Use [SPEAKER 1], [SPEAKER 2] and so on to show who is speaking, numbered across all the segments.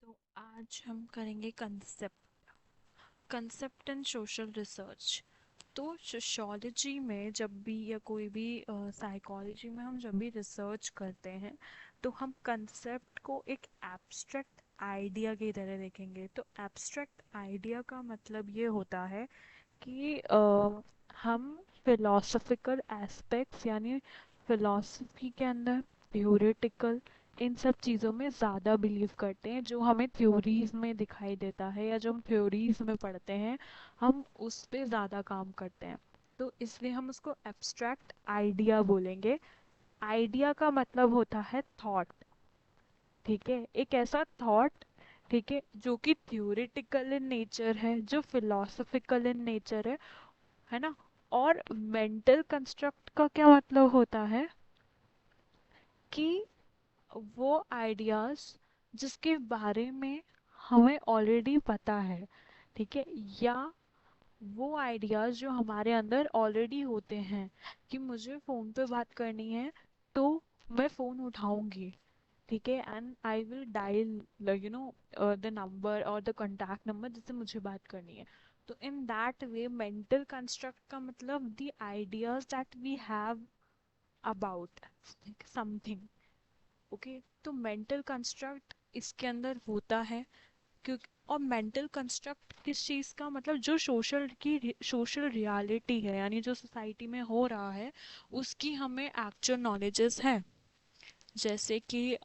[SPEAKER 1] तो आज हम करेंगे कंसेप्ट एंड सोशल रिसर्च। तो सोशोलॉजी में जब भी या कोई भी साइकोलॉजी में हम जब भी रिसर्च करते हैं तो हम कंसेप्ट को एक एब्स्ट्रैक्ट आइडिया की तरह देखेंगे। तो एब्स्ट्रैक्ट आइडिया का मतलब ये होता है कि हम फिलोसफिकल एस्पेक्ट्स यानी फिलॉसफी के अंदर थ्योरेटिकल इन सब चीज़ों में ज़्यादा बिलीव करते हैं, जो हमें थ्योरीज में दिखाई देता है या जो हम थ्योरीज में पढ़ते हैं हम उस पे ज़्यादा काम करते हैं। तो इसलिए हम उसको एब्स्ट्रैक्ट आइडिया बोलेंगे। आइडिया का मतलब होता है थॉट। ठीक है, एक ऐसा थॉट, ठीक है, जो कि थ्योरेटिकल इन नेचर है, जो फिलोसफिकल इन नेचर है ना। और मेंटल कंस्ट्रक्ट का क्या मतलब होता है कि वो आइडियाज जिसके बारे में हमें ऑलरेडी पता है, ठीक है, या वो आइडियाज जो हमारे अंदर ऑलरेडी होते हैं कि मुझे फ़ोन पे बात करनी है तो मैं फ़ोन उठाऊंगी, ठीक है, and I will dial the number और द कॉन्टैक्ट नंबर जिससे मुझे बात करनी है। तो in that way mental construct का मतलब the ideas that we have about something. Okay, तो मेंटल कंस्ट्रक्ट इसके अंदर होता है क्योंकि और मेंटल कंस्ट्रक्ट किस चीज़ का मतलब जो सोशल रियलिटी है यानी जो सोसाइटी में हो रहा है उसकी हमें एक्चुअल नॉलेजेस है। जैसे कि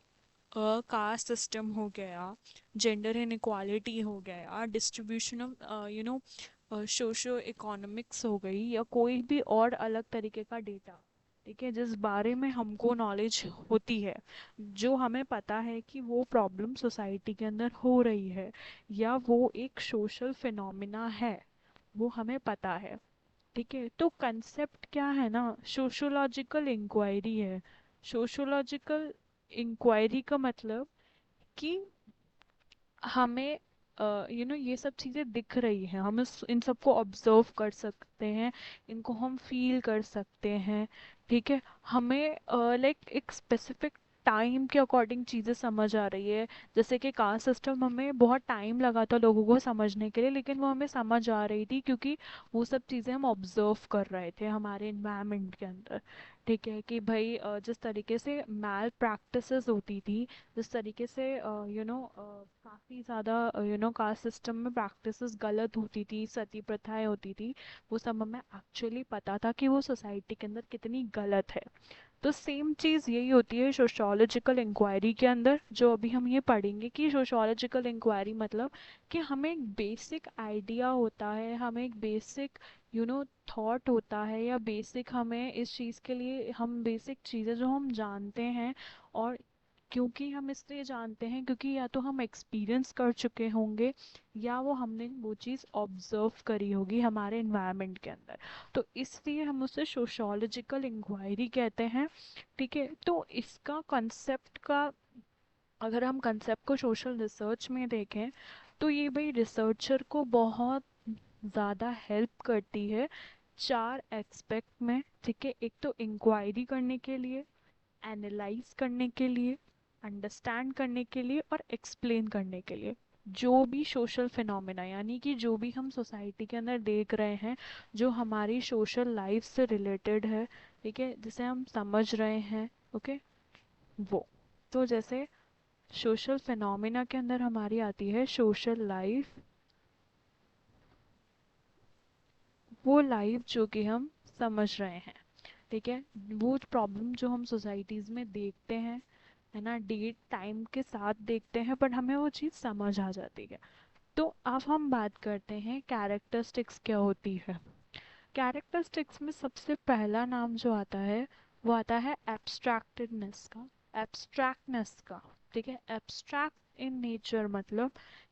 [SPEAKER 1] कास्ट सिस्टम हो गया, जेंडर इनइक्वालिटी हो गया, डिस्ट्रीब्यूशन ऑफ सोशो इकोनॉमिक्स हो गई, या कोई भी और अलग तरीके का डेटा, ठीक है, जिस बारे में हमको नॉलेज होती है, जो हमें पता है कि वो प्रॉब्लम सोसाइटी के अंदर हो रही है या वो एक सोशल फिनोमिना है, वो हमें पता है। ठीक है, तो कंसेप्ट क्या है ना, सोशोलॉजिकल इंक्वायरी है। सोशोलॉजिकल इंक्वायरी का मतलब कि हमें ये सब चीज़ें दिख रही हैं, हम इन सबको ऑब्जर्व कर सकते हैं, इनको हम फील कर सकते हैं। ठीक है, हमें लाइक एक स्पेसिफिक टाइम के अकॉर्डिंग चीज़ें समझ आ रही है। जैसे कि कास्ट सिस्टम हमें बहुत टाइम लगा था लोगों को समझने के लिए, लेकिन वो हमें समझ आ रही थी क्योंकि वो सब चीज़ें हम ऑब्जर्व कर रहे थे हमारे इन्वायरमेंट के अंदर। ठीक है, कि भाई जिस तरीके से मैल प्रैक्टिसेस होती थी, जिस तरीके से काफ़ी ज़्यादा कास्ट सिस्टम में प्रैक्टिसेस गलत होती थी, सती प्रथाएं होती थी, वो सब हमें एक्चुअली पता था कि वो सोसाइटी के अंदर कितनी गलत है। तो सेम चीज़ यही होती है सोशोलॉजिकल इंक्वायरी के अंदर, जो अभी हम ये पढ़ेंगे कि सोशोलॉजिकल इंक्वायरी मतलब कि हमें एक बेसिक आइडिया होता है, हमें एक बेसिक थॉट होता है, या बेसिक हमें इस चीज़ के लिए हम बेसिक चीज़ें जो हम जानते हैं, और क्योंकि हम इसलिए जानते हैं क्योंकि या तो हम एक्सपीरियंस कर चुके होंगे या वो हमने वो चीज़ ऑब्जर्व करी होगी हमारे इन्वायरमेंट के अंदर। तो इसलिए हम उसे सोशोलॉजिकल इंक्वायरी कहते हैं। ठीक है, तो इसका कंसेप्ट का, अगर हम कंसेप्ट को सोशल रिसर्च में देखें तो ये भाई रिसर्चर को बहुत ज़्यादा हेल्प करती है चार एस्पेक्ट में। ठीक है, एक तो इंक्वायरी करने के लिए, एनालाइज करने के लिए, अंडरस्टैंड करने के लिए और एक्सप्लेन करने के लिए। जो भी सोशल फिनोमेना यानी कि जो भी हम सोसाइटी के अंदर देख रहे हैं, जो हमारी सोशल लाइफ से रिलेटेड है, ठीक है, जिसे हम समझ रहे हैं, ओके, वो। तो जैसे सोशल फिनोमेना के अंदर हमारी आती है सोशल लाइफ, वो लाइफ जो कि हम समझ रहे हैं। ठीक है, वो प्रॉब्लम जो हम सोसाइटीज़ में देखते हैं, है ना, डेट टाइम के साथ देखते हैं, बट हमें वो चीज़ समझ आ जाती है। तो अब हम बात करते हैं कैरेक्टरिस्टिक्स क्या होती है। कैरेक्टरिस्टिक्स में सबसे पहला नाम जो आता है वो आता है एब्स्ट्रैक्टेडनेस का, एब्स्ट्रैक्टनेस का। ठीक है, एब्स्ट्रैक्ट इन नेचर मतलब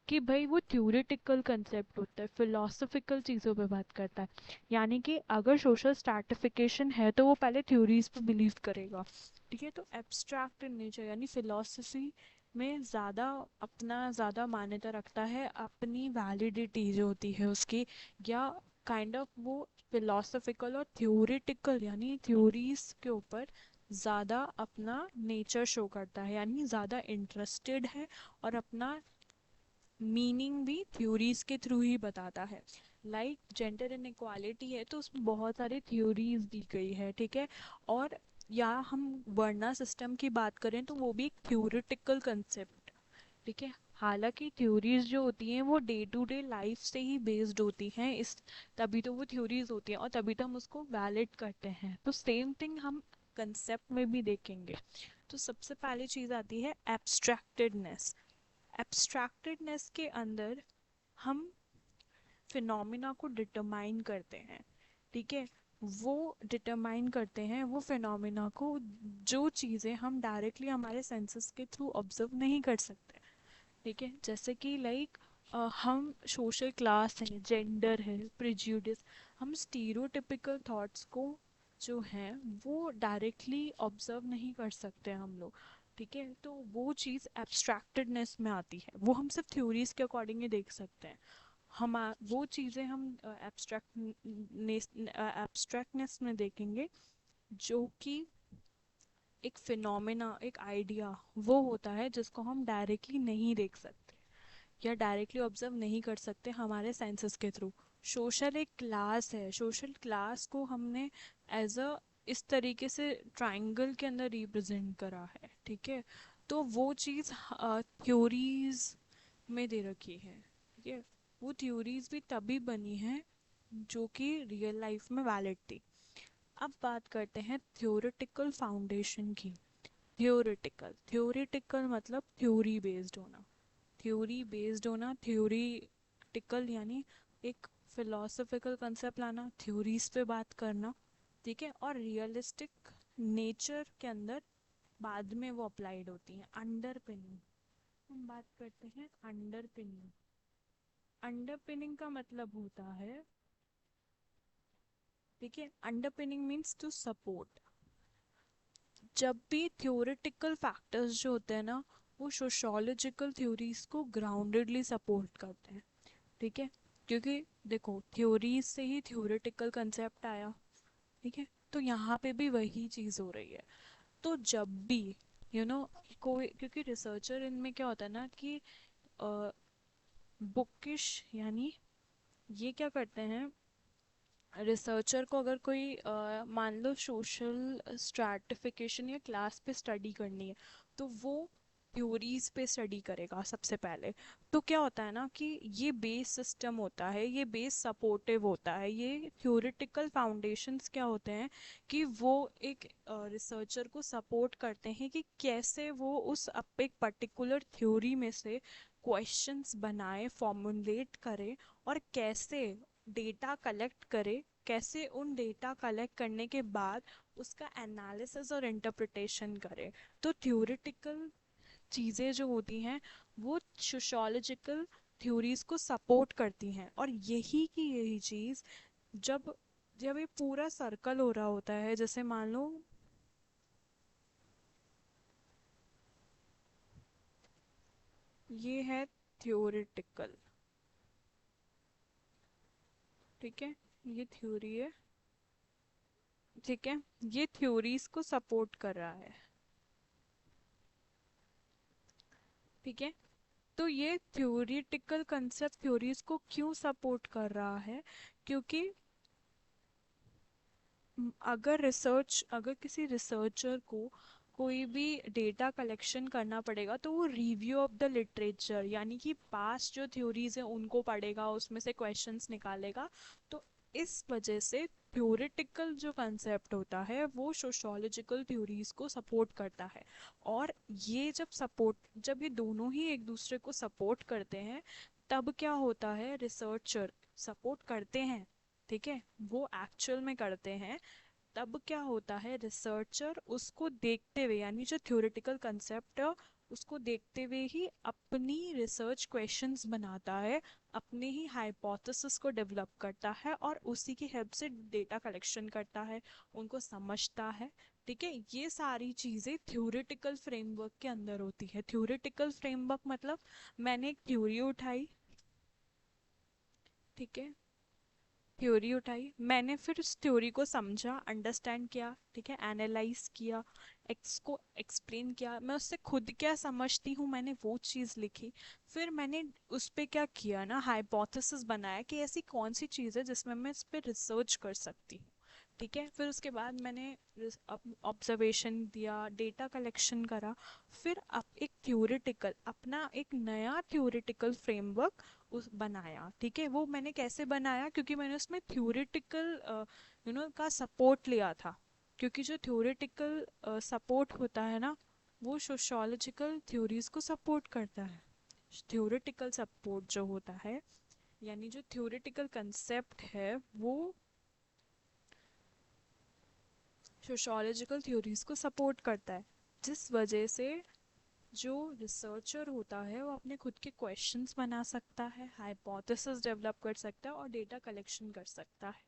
[SPEAKER 1] कि भाई वो थ्योरेटिकल कंसेप्ट होता है, फिलोसफिकल चीज़ों पे बात करता है। यानी कि अगर सोशल स्ट्रैटिफिकेशन है तो वो पहले थ्योरीज पे बिलीव करेगा। ठीक है, तो एब्स्ट्रैक्ट इन नेचर यानी फिलोसफी में ज़्यादा अपना ज़्यादा मान्यता रखता है, अपनी वैलिडिटी जो होती है उसकी, या काइंड ऑफ वो फिलोसफिकल और थ्योरेटिकल यानी थ्योरीज के ऊपर ज़्यादा अपना नेचर शो करता है, यानी ज़्यादा इंटरेस्टेड है और अपना मीनिंग भी थ्योरीज के थ्रू ही बताता है। लाइक जेंडर इनइक्वालिटी है तो उसमें बहुत सारी थ्योरीज दी गई है, ठीक है। और या हम वर्ना सिस्टम की बात करें तो वो भी एक थ्योरेटिकल कंसेप्ट, ठीक है। हालांकि थ्योरीज जो होती हैं वो डे टू डे लाइफ से ही बेस्ड होती हैं, इस तभी तो वो थ्योरीज होती हैं और तभी तो हम उसको वैलिड करते हैं। तो सेम थिंग हम कंसेप्ट में भी देखेंगे। तो सबसे पहली चीज आती है एब्स्ट्रैक्टेडनेस। एब्स्ट्रैक्टेडनेस के अंदर हम फिनोमिना को डिटरमाइन करते हैं, ठीक है। वो डिटरमाइन करते हैं वो फिनोमिना को जो चीज़ें हम डायरेक्टली हमारे सेंसेस के थ्रू ऑब्जर्व नहीं कर सकते, ठीक है। जैसे कि लाइक हम सोशल क्लास है, जेंडर है, प्रिज्यूडिस, हम स्टीरियोटिपिकल थॉट्स को जो हैं वो डायरेक्टली ऑब्जर्व नहीं कर सकते हम लोग, ठीक है। तो वो चीज़ एब्स्ट्रैक्टेडनेस में आती है, वो हम सिर्फ थ्योरीज के अकॉर्डिंग ही देख सकते हैं। हम वो चीज़ें हम एब्स्ट्रैक्टनेस में देखेंगे जो कि एक फिनोमेना, एक आइडिया वो होता है जिसको हम डायरेक्टली नहीं देख सकते या डायरेक्टली ऑब्जर्व नहीं कर सकते हमारे सेंसेस के थ्रू। सोशल एक क्लास है, सोशल क्लास को हमने एज अ इस तरीके से ट्रायंगल के अंदर रिप्रेजेंट करा है, ठीक है। तो वो चीज़ थ्योरीज में दे रखी है, ठीक है। वो थ्योरीज भी तभी बनी है जो कि रियल लाइफ में वैलिड थी। अब बात करते हैं थ्योरेटिकल फाउंडेशन की। थ्योरेटिकल, थ्योरेटिकल मतलब थ्योरी बेस्ड होना, थ्योरी बेस्ड होना, थ्योरीटिकल यानी एक फिलोसफिकल कंसेप्ट लाना, थ्योरीज पे बात करना, ठीक है। और रियलिस्टिक नेचर के अंदर बाद में वो अप्लाइड होती हैं। अंडरपिनिंग, हम बात करते हैं अंडरपिनिंग। अंडरपिनिंग का मतलब होता है, ठीक है, अंडरपिनिंग मीन्स टू सपोर्ट। जब भी थ्योरेटिकल फैक्टर्स जो होते हैं ना वो सोशोलॉजिकल थ्योरीज को ग्राउंडेडली सपोर्ट करते हैं, ठीक है। क्योंकि देखो थ्योरीज से ही थ्योरेटिकल कंसेप्ट आया, ठीक है। तो यहाँ पे भी वही चीज़ हो रही है। तो जब भी यू you नो know, कोई, क्योंकि रिसर्चर इनमें क्या होता है ना कि बुकिश, यानी ये क्या करते हैं, रिसर्चर को अगर कोई मान लो सोशल स्ट्रैटिफिकेशन या क्लास पे स्टडी करनी है तो वो थ्योरीज पे स्टडी करेगा सबसे पहले। तो क्या होता है ना कि ये बेस सिस्टम होता है, ये बेस सपोर्टिव होता है, ये थ्योरेटिकल फाउंडेशंस क्या होते हैं कि वो एक रिसर्चर को सपोर्ट करते हैं कि कैसे वो उस एक पर्टिकुलर थ्योरी में से क्वेश्चंस बनाए, फॉर्मुलेट करे और कैसे डेटा कलेक्ट करे, कैसे उन डेटा कलेक्ट करने के बाद उसका एनालिसिस और इंटरप्रिटेशन करे। तो थ्योरेटिकल चीज़ें जो होती हैं वो सोशियोलॉजिकल थ्योरीज को सपोर्ट करती हैं। और यही की यही चीज़ जब जब ये पूरा सर्कल हो रहा होता है, जैसे मान लो ये है थ्योरेटिकल, ठीक है, ये थ्योरी है, ठीक है, ये थ्योरीज को सपोर्ट कर रहा है, ठीक है। तो ये थ्योरेटिकल कंसेप्ट थ्योरीज को क्यों सपोर्ट कर रहा है, क्योंकि अगर किसी रिसर्चर को कोई भी डेटा कलेक्शन करना पड़ेगा तो वो रिव्यू ऑफ द लिटरेचर यानी कि पास्ट जो थ्योरीज हैं उनको पढ़ेगा, उसमें से क्वेश्चंस निकालेगा। तो इस वजह से थ्योरेटिकल जो कंसेप्ट होता है वो सोशोलॉजिकल थ्योरीज को सपोर्ट करता है। और ये जब ये दोनों ही एक दूसरे को सपोर्ट करते हैं तब क्या होता है, रिसर्चर सपोर्ट करते हैं, ठीक है, वो एक्चुअल में करते हैं। तब क्या होता है, रिसर्चर उसको देखते हुए यानी जो थ्योरेटिकल कंसेप्ट है उसको देखते हुए ही अपनी रिसर्च क्वेश्चंस बनाता है, अपने ही हाइपोथेसिस को डेवलप करता है और उसी की हेल्प से डेटा कलेक्शन करता है, उनको समझता है, ठीक है। ये सारी चीज़ें थ्योरेटिकल फ्रेमवर्क के अंदर होती है। थ्योरेटिकल फ्रेमवर्क मतलब मैंने एक थ्योरी उठाई, ठीक है, थ्योरी उठाई मैंने, फिर उस थ्योरी को समझा, अंडरस्टैंड किया, ठीक है, एनालाइज किया, को एक्सप्लेन किया, मैं उससे खुद क्या समझती हूँ मैंने वो चीज़ लिखी। फिर मैंने उस पे क्या किया ना, हाइपोथेसिस बनाया कि ऐसी कौन सी चीज़ है जिसमें मैं इस पे रिसर्च कर सकती हूँ। ठीक है, फिर उसके बाद मैंने ऑब्जर्वेशन दिया, डेटा कलेक्शन करा, फिर अब एक थ्योरेटिकल, अपना एक नया थ्योरेटिकल फ्रेमवर्क उस बनाया। ठीक है, वो मैंने कैसे बनाया, क्योंकि मैंने उसमें थ्योरेटिकल का सपोर्ट लिया था। क्योंकि जो थ्योरेटिकल सपोर्ट होता है ना, वो सोशियोलॉजिकल थ्योरीज को सपोर्ट करता है। थ्योरेटिकल सपोर्ट जो होता है, यानी जो थ्योरेटिकल कंसेप्ट है, वो सोशियोलॉजिकल थ्योरीज को सपोर्ट करता है। जिस वजह से जो रिसर्चर होता है वो अपने खुद के क्वेश्चंस बना सकता है, हाइपोथेसिस डेवलप कर सकता है और डेटा कलेक्शन कर सकता है।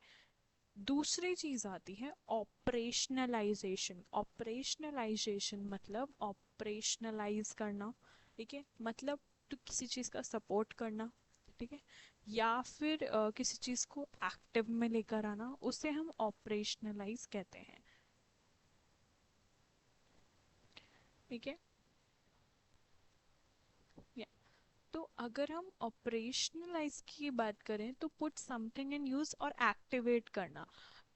[SPEAKER 1] दूसरी चीज आती है ऑपरेशनलाइजेशन। ऑपरेशनलाइजेशन मतलब ऑपरेशनलाइज करना। ठीक है, मतलब तो किसी चीज का सपोर्ट करना, ठीक है, या फिर किसी चीज को एक्टिव में लेकर आना, उसे हम ऑपरेशनलाइज कहते हैं। ठीक है, या तो अगर हम ऑपरेशनलाइज की बात करें तो पुट समथिंग इन यूज और एक्टिवेट करना।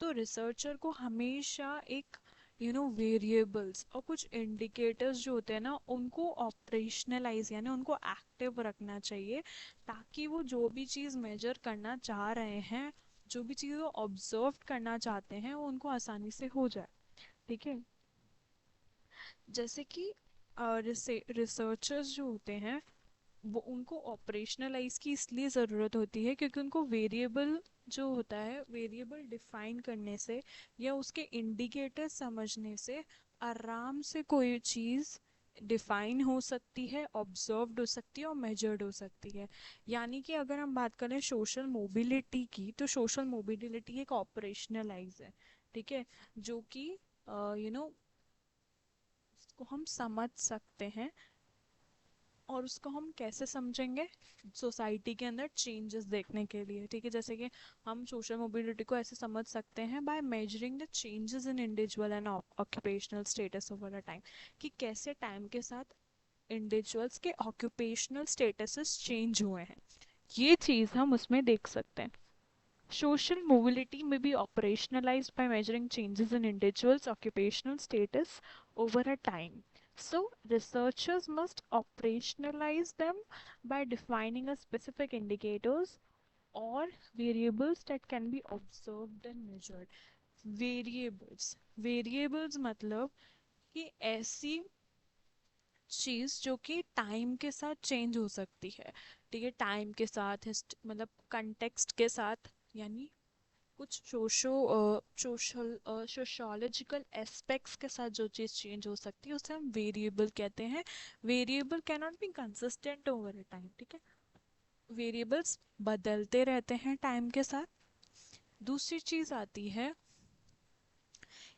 [SPEAKER 1] तो रिसर्चर को हमेशा एक वेरिएबल्स और कुछ इंडिकेटर्स जो होते हैं ना, उनको ऑपरेशनलाइज यानी उनको एक्टिव रखना चाहिए, ताकि वो जो भी चीज़ मेजर करना चाह रहे हैं, जो भी चीज़ वो ऑब्जर्व करना चाहते हैं, वो उनको आसानी से हो जाए। ठीक है, जैसे कि रिसर्चर्स जो होते हैं, वो उनको ऑपरेशनलाइज की इसलिए ज़रूरत होती है क्योंकि उनको वेरिएबल जो होता है, वेरिएबल डिफाइन करने से या उसके इंडिकेटर समझने से आराम से कोई चीज़ डिफाइन हो सकती है, ऑब्जर्व्ड हो सकती है और मेजर्ड हो सकती है। यानी कि अगर हम बात करें सोशल मोबिलिटी की, तो सोशल मोबिलिटी एक ऑपरेशनलाइज है। ठीक है, जो कि उसको हम समझ सकते हैं। और उसको हम कैसे समझेंगे, सोसाइटी के अंदर चेंजेस देखने के लिए। ठीक है, जैसे कि हम सोशल मोबिलिटी को ऐसे समझ सकते हैं by measuring the changes in individual and occupational status over a time, कि कैसे टाइम के साथ इंडिविजुअल्स के ऑक्यूपेशनल स्टेटसेस चेंज हुए हैं, ये चीज़ हम उसमें देख सकते हैं। Social mobility may be operationalized by measuring changes in individuals' occupational status over a time. So, researchers must operationalize them by defining a specific indicators or variables that can be observed and measured. Variables मतलब कि ऐसी चीज जो कि time के साथ change हो सकती है। ठीक है, टाइम के साथ मतलब कंटेक्स्ट के साथ, यानी कुछ सोशोलॉजिकल एस्पेक्ट्स के साथ जो चीज़ चेंज हो सकती है उसे हम वेरिएबल कहते हैं। Variable can not be consistent over a time. ठीक है, वेरिएबल्स बदलते रहते हैं टाइम के साथ। दूसरी चीज़ आती है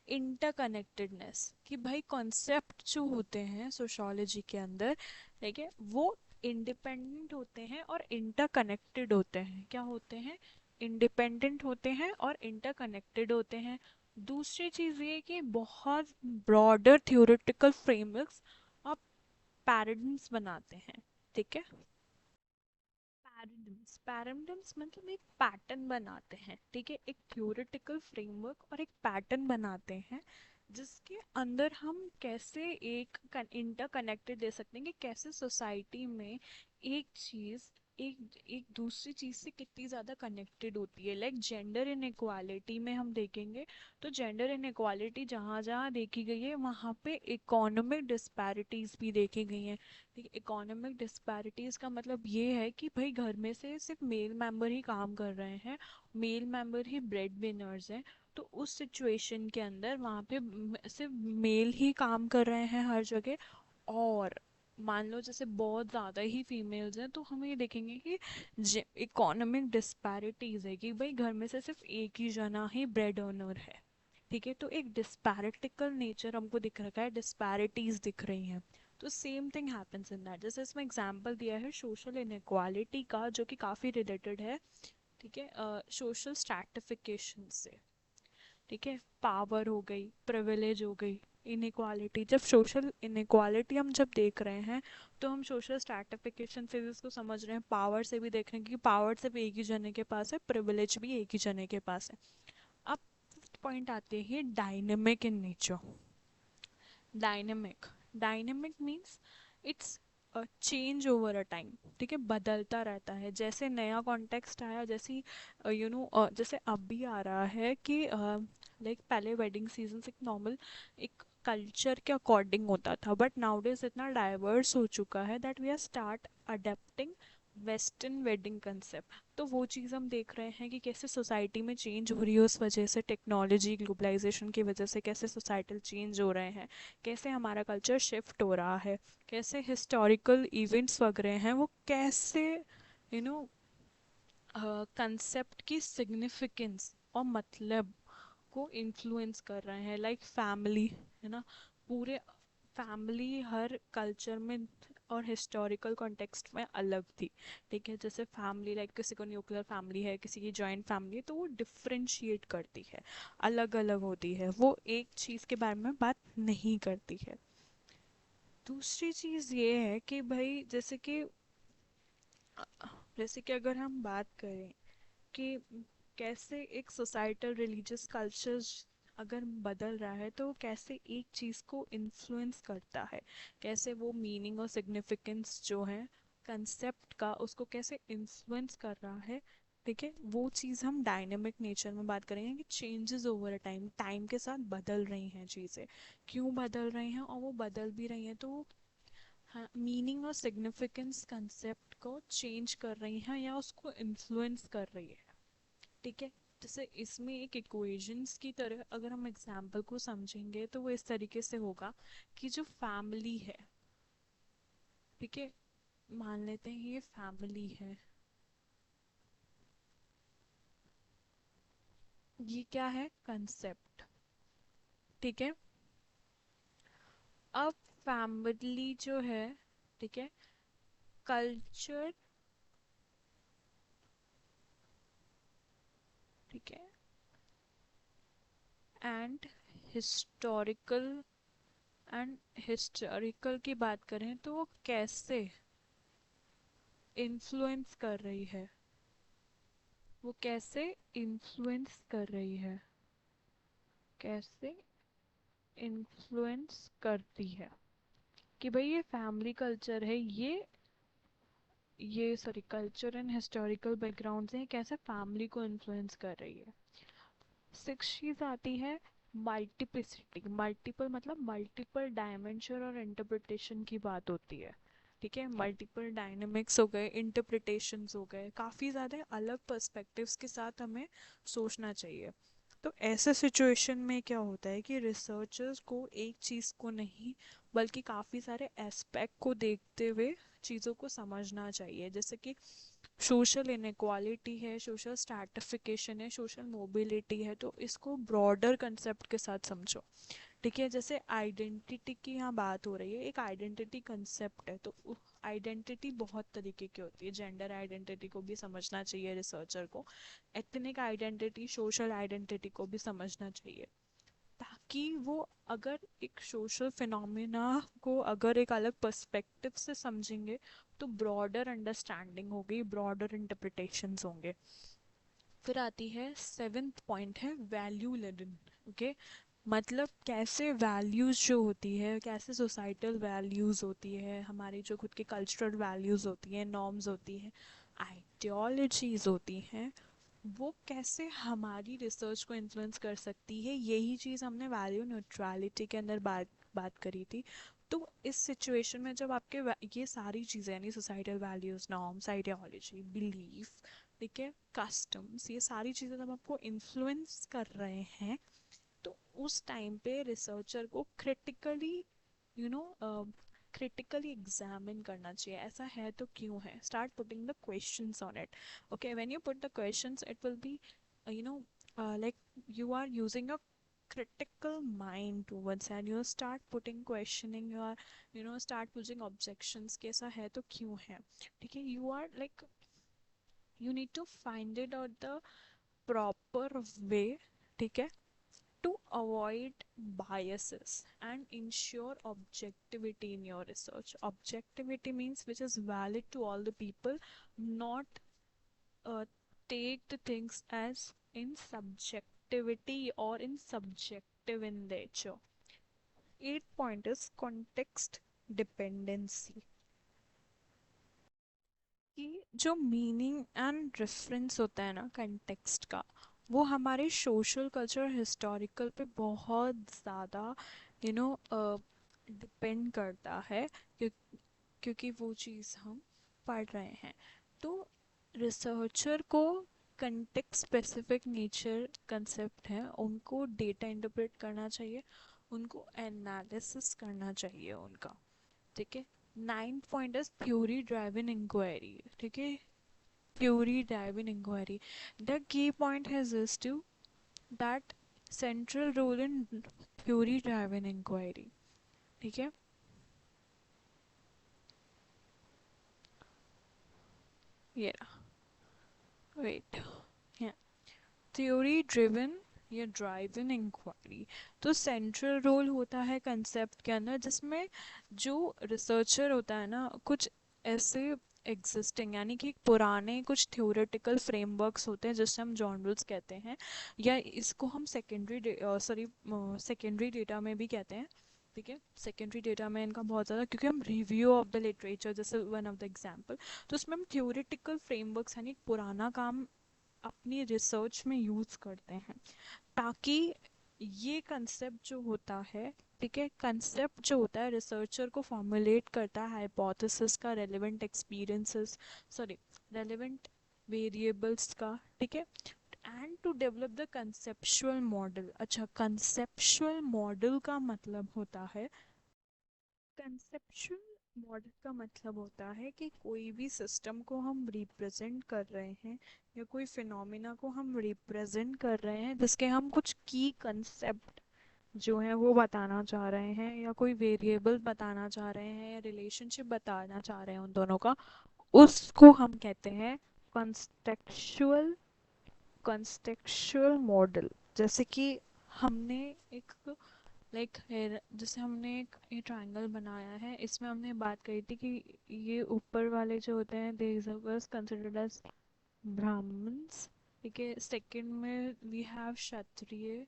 [SPEAKER 1] इंटरकनेक्टेडनेस, कि भाई कॉन्सेप्ट जो होते हैं सोशोलॉजी के अंदर, ठीक है, वो इंडिपेंडेंट होते हैं और इंटरकनेक्टेड होते हैं। क्या होते हैं? इंडिपेंडेंट होते हैं और इंटरकनेक्टेड होते हैं। दूसरी चीज़ ये कि बहुत ब्रॉडर थ्योरेटिकल फ्रेमवर्क्स और पैराडिग्म्स बनाते हैं। ठीक है, पैराडिग्म्स मतलब एक पैटर्न बनाते हैं। ठीक है, एक थ्योरेटिकल फ्रेमवर्क और एक पैटर्न बनाते हैं, जिसके अंदर हम कैसे एक इंटरकनेक्टेड दे सकते हैं, कि कैसे सोसाइटी में एक चीज एक एक दूसरी चीज से कितनी ज्यादा कनेक्टेड होती है। लाइक जेंडर इनइक्वालिटी में हम देखेंगे, तो जेंडर इनइक्वालिटी जहाँ जहाँ देखी गई है वहाँ पे इकोनॉमिक डिस्पैरिटीज भी देखी गई हैं। ठीक है, इकोनॉमिक डिस्पैरिटीज का मतलब ये है कि भाई घर में से सिर्फ मेल मेंबर ही काम कर रहे हैं, मेल मेंबर ही ब्रेड विनर्स हैं। तो उस सिचुएशन के अंदर वहाँ पे सिर्फ मेल ही काम कर रहे हैं हर जगह। और मान लो जैसे बहुत ज़्यादा ही फीमेल्स हैं, तो हम ये देखेंगे कि इकोनॉमिक डिस्पैरिटीज है, कि भाई घर में से सिर्फ एक ही जना ही ब्रेड अर्नर है। ठीक है, तो एक डिस्पैरिटिकल नेचर हमको दिख रखा है, डिस्पैरिटीज दिख रही हैं। तो same thing happens in that. जैसे इसमें एग्जांपल दिया है सोशल इनइक्वालिटी का, जो कि काफ़ी रिलेटेड है ठीक है, सोशल स्ट्रैटिफिकेशन से, ठीक है, पावर हो गई, प्रिविलेज हो गई, इनइक्वालिटी। जब सोशल इनइक्वालिटी हम जब देख रहे हैं तो हम सोशल स्ट्रैटिफिकेशन से भी उसको समझ रहे हैं, पावर से भी देख रहे हैं कि पावर सिर्फ एक ही जने के पास है, प्रिविलेज भी एक ही जने के पास है। अब पॉइंट आते हैं dynamic in nature. Dynamic, dynamic means it's change over a time, ठीक है, बदलता रहता है। जैसे नया कॉन्टेक्स्ट आया, जैसे जैसे अभी आ रहा है कि लाइक पहले वेडिंग सीजन एक नॉर्मल एक कल्चर के अकॉर्डिंग होता था, बट नाउडेज इतना डाइवर्स हो चुका है that we are start adapting western wedding concept. तो वो चीज़ हम देख रहे हैं कि कैसे सोसाइटी में चेंज हो रही है उस वजह से, टेक्नोलॉजी ग्लोबलाइजेशन की वजह से कैसे सोसाइटल चेंज हो रहे हैं, कैसे हमारा कल्चर शिफ्ट हो रहा है, कैसे हिस्टोरिकल इवेंट्स वगैरह हैं वो कैसे यू नो कंसेप्ट की सिग्निफिकेंस और मतलब को इन्फ्लुएंस कर रहे हैं। लाइक फैमिली, है ना, पूरे फैमिली हर कल्चर में और हिस्टोरिकल कॉन्टेक्स्ट में अलग थी, ठीक है। जैसे फैमिली लाइक किसी को न्यूक्लियर फैमिली है, किसी की जॉइंट फैमिली है, तो वो डिफ्रेंशिएट करती है, अलग अलग होती है, वो एक चीज़ के बारे में बात नहीं करती है। दूसरी चीज़ ये है कि भाई जैसे कि अगर हम बात करें कि कैसे एक सोसाइटल रिलीजियस कल्चर अगर बदल रहा है तो कैसे एक चीज़ को इन्फ्लुएंस करता है, कैसे वो मीनिंग और सिग्निफिकेंस जो है कंसेप्ट का उसको कैसे इन्फ्लुएंस कर रहा है, ठीक है। वो चीज़ हम डायनेमिक नेचर में बात करेंगे कि चेंजेस ओवर टाइम, टाइम के साथ बदल रही हैं चीज़ें, क्यों बदल रही हैं, और वो बदल भी रही हैं तो हाँ, मीनिंग और सिग्निफिकेंस कंसेप्ट को चेंज कर रही हैं या उसको इन्फ्लुएंस कर रही है, ठीक है। जैसे इसमें एक इक्वेशंस की तरह अगर हम एग्जाम्पल को समझेंगे तो वो इस तरीके से होगा कि जो फैमिली है, ठीक है, मान लेते हैं ये फैमिली है, ये क्या है, कंसेप्ट, ठीक है। अब फैमिली जो है, ठीक है, कल्चर, ठीक है, एंड हिस्टोरिकल, एंड हिस्टोरिकल की बात करें तो वो कैसे इन्फ्लुएंस कर रही है, वो कैसे इन्फ्लुएंस कर रही है, कैसे इन्फ्लुएंस करती है, कि भाई ये फैमिली कल्चर है, ये sorry culture and historical background से कैसे फैमिली को इन्फ्लुएंस कर रही है। सिक्स चीज आती है मल्टीप्लिसिटी, मल्टीपल मतलब मल्टीपल डायमेंशन और इंटरप्रिटेशन की बात होती है, ठीक है। मल्टीपल डायनेमिक्स हो गए, इंटरप्रिटेशंस हो गए, काफ़ी ज़्यादा अलग पर्सपेक्टिव्स के साथ हमें सोचना चाहिए। तो ऐसे सिचुएशन में क्या होता है कि रिसर्चर्स को एक चीज़ को नहीं बल्कि काफ़ी सारे एस्पेक्ट को देखते हुए चीज़ों को समझना चाहिए। जैसे कि सोशल इनइक्वालिटी है, सोशल स्ट्रैटिफिकेशन है, सोशल मोबिलिटी है, तो इसको ब्रॉडर कंसेप्ट के साथ समझो, ठीक है। जैसे आइडेंटिटी की यहाँ बात हो रही है, एक आइडेंटिटी कंसेप्ट है, तो आइडेंटिटी बहुत तरीके की होती है, जेंडर आइडेंटिटी को भी समझना चाहिए रिसर्चर को, एथनिक आइडेंटिटी, सोशल आइडेंटिटी को भी समझना चाहिए, ताकि वो अगर एक सोशल फिनोमिना को अगर एक अलग पर्सपेक्टिव से समझेंगे तो ब्रॉडर अंडरस्टैंडिंग होगी, ब्रॉडर इंटरप्रिटेशंस होंगे। फिर आती है सेवेंथ पॉइंट है वैल्यू लेडन, ओके, मतलब कैसे वैल्यूज़ जो होती है, कैसे सोसाइटल वैल्यूज़ होती है, हमारी जो खुद की कल्चरल वैल्यूज़ होती हैं, नॉर्म्स होती हैं, आइडियोलॉजीज़ होती हैं, वो कैसे हमारी रिसर्च को इन्फ्लुएंस कर सकती है। यही चीज़ हमने वैल्यू न्यूट्रलिटी के अंदर बात करी थी। तो इस सिचुएशन में जब आपके ये सारी चीज़ें यानी societal values, norms, ideology, belief, ठीक है, कस्टम्स, ये सारी चीज़ें जब आपको इन्फ्लुएंस कर रहे हैं तो उस टाइम पे रिसर्चर को यू नो क्रिटिकली एग्जामिन करना चाहिए, ऐसा है तो क्यों है, start putting the questions on it, okay, when you put the questions it will be you know like you are using a critical mind towards and you start putting questioning your start pushing objections, कैसा है तो क्यों है, ठीक है। you are like you need to find it out the proper way, ठीक है, to avoid biases and ensure objectivity in your research. Objectivity means which is valid to all the people, not uh, take the things as in subjectivity or in subjective in nature. Eighth point is context dependency. कि जो meaning and reference होता है ना context का, वो हमारे social culture historical पे बहुत ज़्यादा यू नो डिपेंड करता है, क्यों, क्योंकि वो चीज़ हम पढ़ रहे हैं। तो रिसर्चर को कंटेक्स्ट स्पेसिफिक नेचर कंसेप्ट है, उनको डेटा इंटरप्रेट करना चाहिए, उनको एनालिसिस करना चाहिए उनका, ठीक है। Ninth point is theory driven inquiry, ठीक है, theory driven inquiry. The key point has this to that central role in theory driven inquiry, ठीक है। ये वेट, थ्योरी ड्रिवन या ड्राइवन इंक्वायरी। तो सेंट्रल रोल होता है कंसेप्ट के अंदर, जिसमें जो रिसर्चर होता है ना, कुछ ऐसे एग्जिस्टिंग यानी कि पुराने कुछ थ्योरेटिकल फ्रेमवर्क्स होते हैं जिससे हम जॉनरल्स कहते हैं, या इसको हम सेकेंडरी डेटा में भी कहते हैं, ठीक है। सेकेंडरी डेटा में इनका बहुत ज़्यादा, क्योंकि हम रिव्यू ऑफ द लिटरेचर जैसे वन ऑफ द एग्जांपल, तो उसमें हम थ्योरेटिकल फ्रेमवर्क्स यानी पुराना काम अपनी रिसर्च में यूज़ करते हैं, ताकि ये कंसेप्ट जो होता है, ठीक है, कंसेप्ट जो होता है रिसर्चर को फॉर्मुलेट करता है हाइपोथेसिस का, relevant experiences, sorry relevant variables का, ठीक है, and to develop the conceptual model. अच्छा, कंसेप्चुअल मॉडल का मतलब होता है, कंसेप्चुअल मॉडल का मतलब होता है कि कोई भी सिस्टम को हम रिप्रेजेंट कर रहे हैं, या कोई फिनोमिना को हम रिप्रेजेंट कर रहे हैं, जिसके हम कुछ की कंसेप्ट जो है वो बताना चाह रहे हैं, या कोई वेरिएबल बताना चाह रहे हैं, या रिलेशनशिप बताना चाह रहे हैं उन दोनों का, उसको हम कहते हैं कंटेक्चुअल कंटेक्चुअल मॉडल। जैसे कि हमने एक जैसे हमने एक ये ट्रायंगल बनाया है, इसमें हमने बात करी थी कि ये ऊपर वाले जो होते हैं they was considered as Brahmins, ठीक है, सेकंड में वी हैव क्षत्रिय,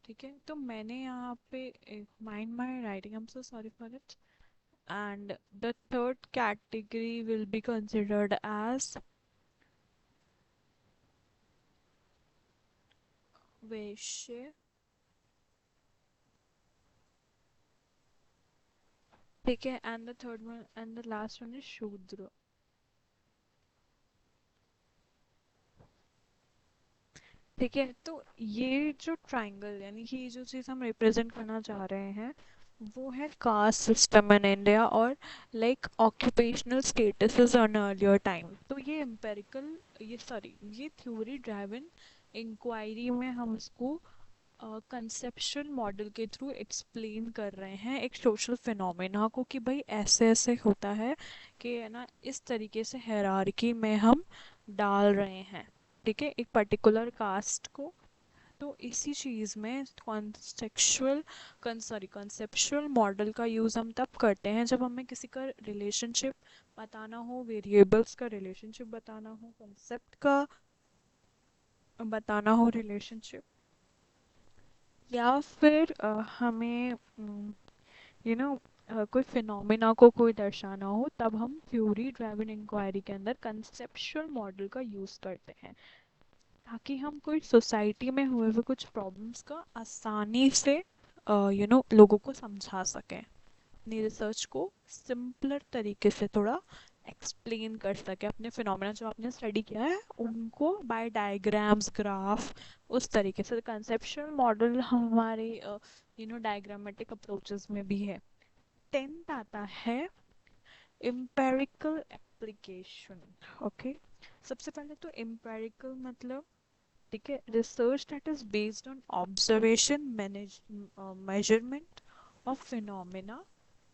[SPEAKER 1] ठीक है। तो मैंने यहाँ पे mind my writing, I am so sorry for it, and the third category will be considered as Vaishya, ठीक है, and the third one and the last one is Shudra, ठीक है। तो ये जो ट्रायंगल यानी कि ये जो चीज़ हम रिप्रेजेंट करना चाह रहे हैं, वो है कास्ट सिस्टम इन इंडिया और like occupational statuses on earlier time. तो ये एम्पेरिकल, ये थ्योरी ड्राइवन इंक्वायरी में हम इसको कंसेप्शन मॉडल के थ्रू एक्सप्लेन कर रहे हैं एक सोशल फिनोमेना को, कि भाई ऐसे ऐसे होता है, कि है ना, इस तरीके से हायरार्की में हम डाल रहे हैं, ठीक है, एक पर्टिकुलर कास्ट को। तो इसी चीज़ में कंसेप्चुअल मॉडल का यूज़ हम तब करते हैं जब हमें किसी का रिलेशनशिप बताना हो, वेरिएबल्स का रिलेशनशिप बताना हो, कंसेप्ट का बताना हो रिलेशनशिप, या फिर हमें यू नो कोई फिनोमेना को कोई दर्शाना हो, तब हम थ्योरी ड्राइवन इंक्वायरी के अंदर कंसेप्चुअल मॉडल का यूज़ करते हैं, ताकि हम कोई सोसाइटी में हुए हुए कुछ प्रॉब्लम्स का आसानी से लोगों को समझा सकें, अपनी रिसर्च को सिंपलर तरीके से थोड़ा एक्सप्लेन कर सके, अपने फिनोमेना जो आपने स्टडी किया है उनको बाय डायग्राम्स, ग्राफ, उस तरीके से कंसेप्चुअल मॉडल हमारे डायग्रामेटिक अप्रोचेस में भी है। टेंथ आता है एम्पेरिकल एप्लीकेशन, ओके। सबसे पहले तो एम्पेरिकल मतलब, ठीक है, research that is based on observation, measurement of phenomena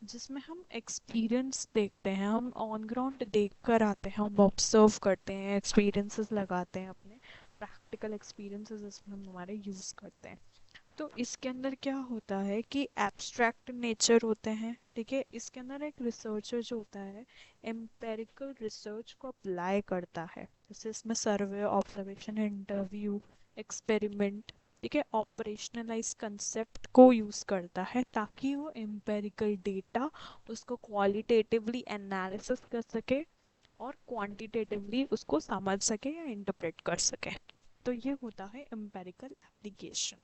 [SPEAKER 1] जिसमें हम एक्सपीरियंस देखते हैं, हम ऑन ग्राउंड देख कर आते हैं, हम ऑब्जर्व करते हैं, एक्सपीरियंसेस लगाते हैं, अपने प्रैक्टिकल एक्सपीरियंसेस इसमें हम हमारे यूज़ करते हैं। तो इसके अंदर क्या होता है कि एब्स्ट्रैक्ट नेचर होते हैं, ठीक है। इसके अंदर एक रिसर्चर जो होता है एम्पेरिकल रिसर्च को अप्लाई करता है, जैसे इसमें सर्वे, ऑब्जर्वेशन, इंटरव्यू, एक्सपेरिमेंट, ठीक है, ऑपरेशनलाइज कंसेप्ट को यूज़ करता है ताकि वो एम्पेरिकल डेटा उसको क्वालिटेटिवली एनालिसिस कर सके और क्वांटिटेटिवली उसको समझ सके या इंटरप्रेट कर सके। तो ये होता है एम्पेरिकल एप्लीकेशन।